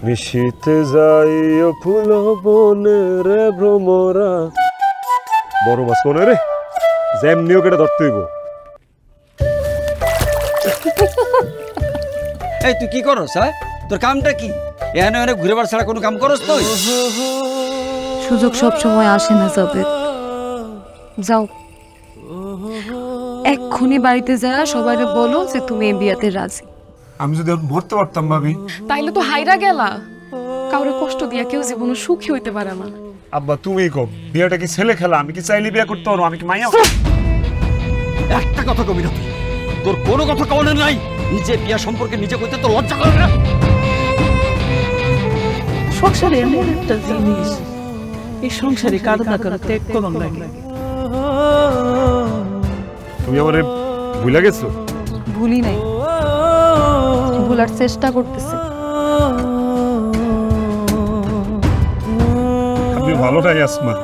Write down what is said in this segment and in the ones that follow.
মিশিতে যাইও ফুল বনে রে ভ্রমরা। বড় মাছ কোনে রে, যেমনিও কেটে ধরতে হইব। এই তুই কি করস? হ্যাঁ, তোর কামটা কি? এখানে এখানে ঘুরে বার ছাড়া কোনো কাম করস তুই? সুযোগ সব সময় আসে না যাবে। যাও এক্ষুনি বাড়িতে যা, সবাইকে বলো যে তুমি এই বিয়াতে রাজি। আমি যদি মরতে পারতাম ভাবি। তাইলে তো হাইরা গেলা। কাউরে কষ্ট দিয়া কেউ জীবনে সুখী হইতে পারে না। আব্বা তুমিই কও, বিয়াটা কি ছেলে খেলা? আমি কি চাইলে বিয়া করতে পারবো? আমি কি মাইয়া? একটা কথা কবি না তুই, তোর কোনো কথা কওয়ানোর নাই। নিজে বিয়া সম্পর্কে নিজে কইতে তো লজ্জা করে না? সংসারে এমন একটা জিনিস, এই সংসারে কারো না কারো ত্যাগ কলম লাগে। তুমি আমারে ভুলে গেছো? ভুলি নাই, ভুলার চেষ্টা করতেছে। আমি ভালো নাই আসমা,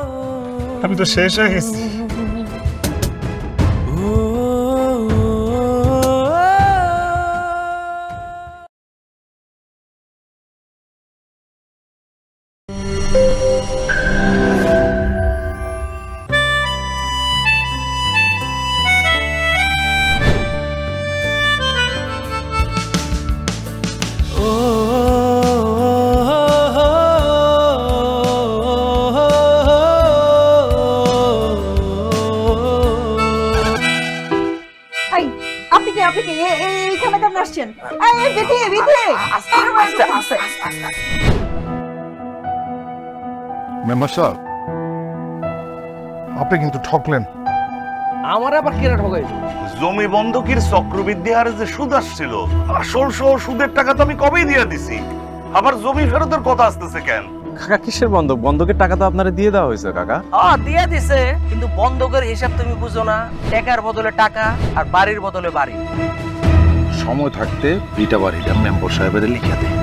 আমি তো শেষ হয়ে গেছি। মেম্বার সাহেব, আপনি কিন্তু ঠকলেন। আমার আবার কেনা ঠকাই? জমি বন্ধকির চক্রবৃদ্ধি হারে যে সুদ আসছিল, আসল সহ সুদের টাকা তো আমি কবেই দিয়ে দিছি। আবার জমি ফেরতের কথা আসতেছে কেন? কাকা কিসের বন্ধক? বন্ধকের টাকা তো আপনারে দিয়ে দেওয়া হয়েছে কাকা। দিয়ে দিছে, কিন্তু বন্ধকের হিসাব তুমি বুঝো না। টাকার বদলে টাকা আর বাড়ির বদলে বাড়ি। সময় থাকতে বিটা বাড়িটা মেম্বার সাহেবের লিখে দেয়।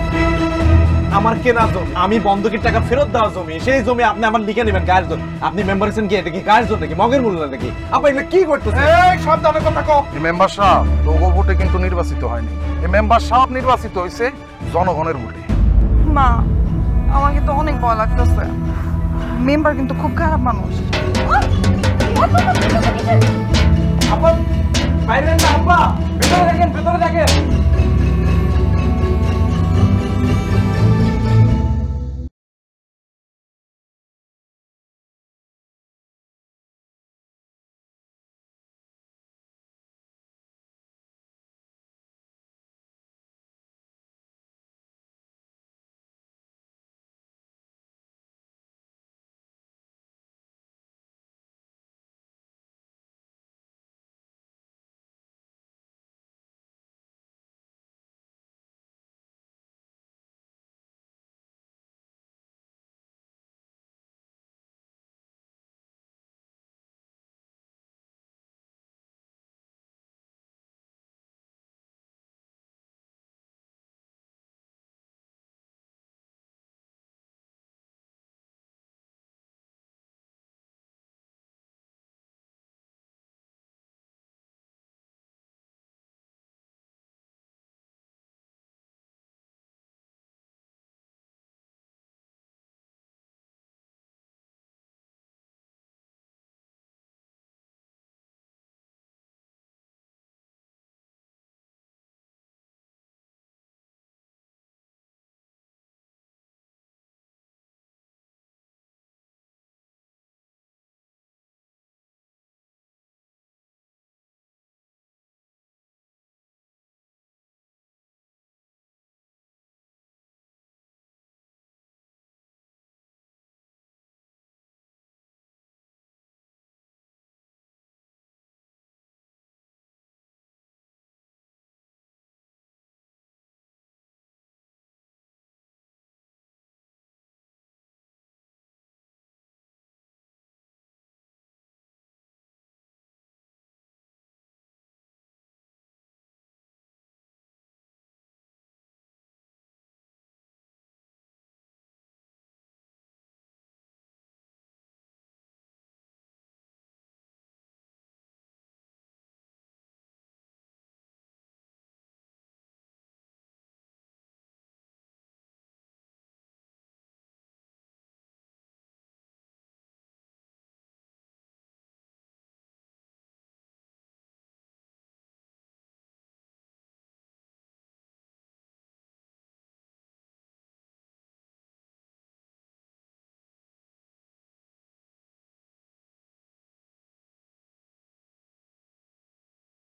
আমার কেনা জমি, আমি বন্ধকের টাকা ফেরত দেওয়া জমি, সেই জমি আপনি আমার লিখে নেবেন কার জন্য? আপনি মেম্বার হচ্ছেন কি? এটা কি কার জন্য নাকি মগের মূল্য নাকি? আপনি এগুলো কি করতেছেন? এই সাবধানে কথা কও। এই মেম্বার সাহেব তোগো ভোটে কিন্তু নির্বাচিত হয়নি। এই মেম্বার সাহেব নির্বাচিত হয়েছে জনগণের ভোটে। মা, আমাকে তো অনেক ভয় লাগতেছে। মেম্বার কিন্তু খুব খারাপ মানুষ। আপা বাইরে না, আব্বা ভেতরে দেখেন, ভেতরে দেখেন।